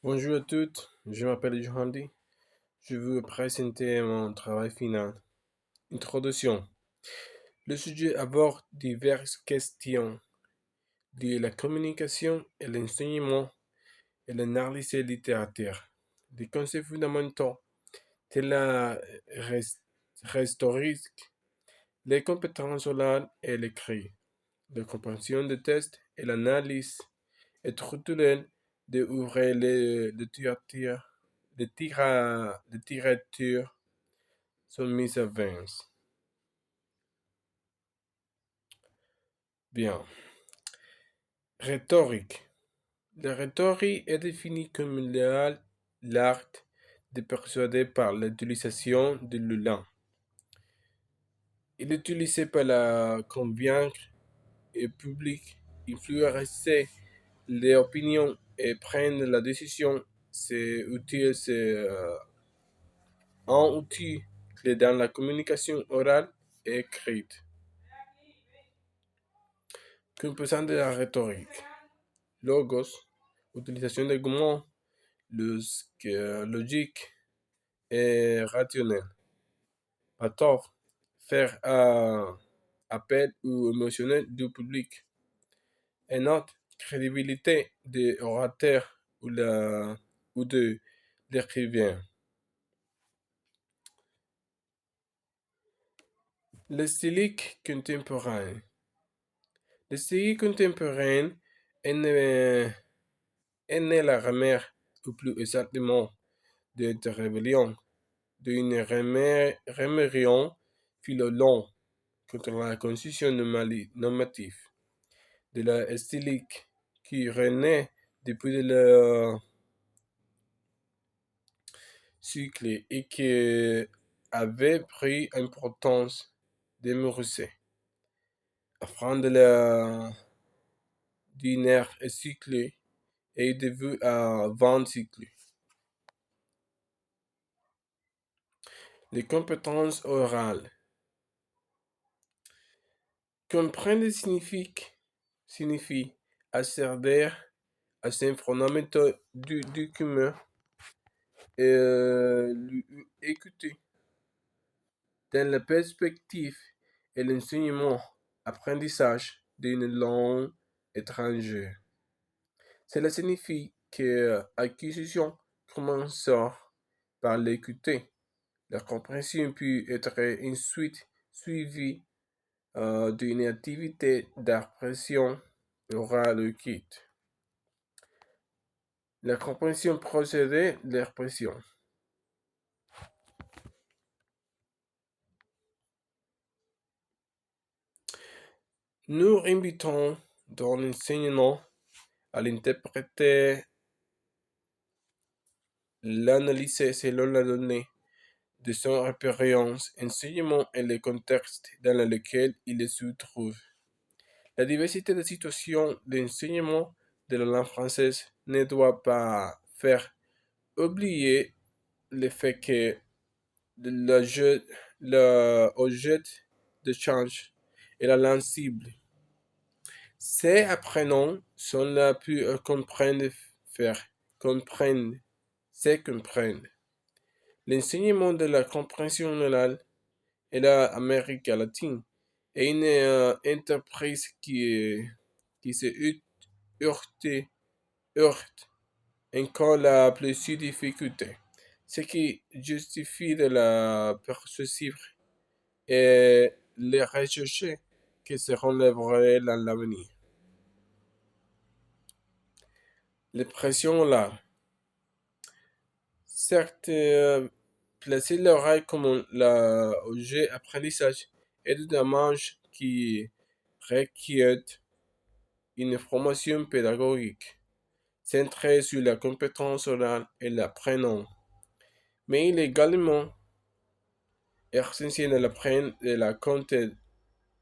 Bonjour à toutes, je m'appelle Johandi. Je veux présenter mon travail final. Introduction. Le sujet aborde diverses questions de la communication et l'enseignement et l'analyse littéraire. Des concepts fondamentaux tels la rhétorique, les compétences orales et l'écrit, la compréhension des tests et l'analyse structurelle de ouvrir littérature sont mises à Vence. Bien. Rhétorique. La rhétorique est définie comme l'art de persuader par l'utilisation de la Il est utilisé pour la convaincre et public, influencer les opinions et prendre la décision. C'est un outil clé dans la communication orale et écrite. Composant de la rhétorique. Logos, utilisation d'arguments, logique et rationnel. Pathos, faire appel ou émotionnel du public. Et note, crédibilité de orateur ou de l'écrivain. Le stylique contemporain. Le style contemporain est né, est né la remère, ou plus exactement, de rébellion, d'une rébellion philolong contre la constitution normative de la stylique qui renaît depuis le cycle et qui avait pris importance de Morrissey afin de la d'une cycle et de vue à 20 cycles. Les compétences orales. Comprendre signifie accéder à un fondamental du document et écouter. Dans la perspective et l'enseignement, apprentissage d'une langue étrangère. Cela signifie que l'acquisition commence par l'écouter. La compréhension peut être ensuite suivie d'une activité d'expression orale écrite. La compréhension procédée de l'expression. Nous invitons dans l'enseignement à l'interpréter l'analyser selon la donnée de son expérience, enseignement et le contexte dans lequel il se trouve. La diversité des situations d'enseignement de la langue française ne doit pas faire oublier le fait que l'objet de change est la langue cible. Ces apprenants sont là pour comprendre, faire comprendre, se comprendre. L'enseignement de la compréhension orale et l'Amérique latine est une entreprise qui se heurte encore la plus difficulté, ce qui justifie de la poursuivre et les recherches qui seront livrées dans l'avenir. Les pressions là. Certes, placer l'oreille comme l'objet apprentissage est un démarche qui requiert une formation pédagogique centrée sur la compétence orale et l'apprenant. Mais il est également essentiel de la compte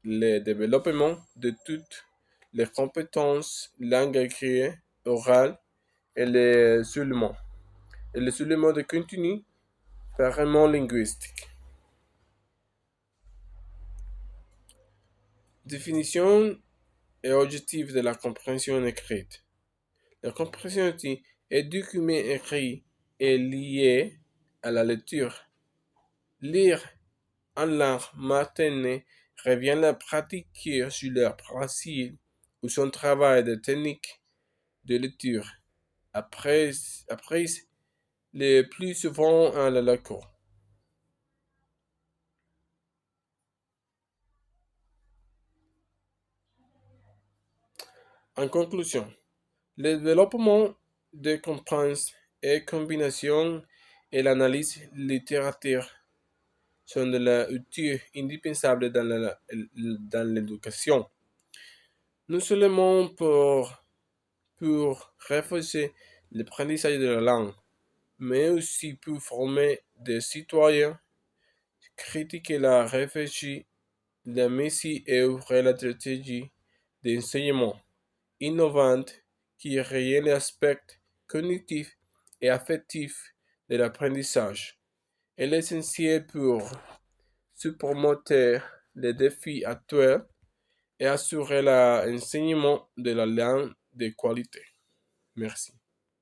le développement de toutes les compétences langue écrite, orale et le soulement de contenu vraiment linguistique. Définition et objectif de la compréhension écrite. La compréhension et documents écrits est lié à la lecture. Lire en langue maternelle revient à pratiquer sur leur pratique ou son travail de technique de lecture. Après le plus souvent à la lecture. En conclusion, le développement de compétences et combinaison et l'analyse littérature sont de l'outil indispensable dans l'éducation. Non seulement pour renforcer l'apprentissage de la langue, mais aussi pour former des citoyens, critiquer la réfléchir, la métier et ouvrir la stratégie d'enseignement innovante qui révèle l'aspect cognitif et affectif de l'apprentissage. Elle est essentielle pour surmonter les défis actuels et assurer l'enseignement de la langue de qualité. Merci.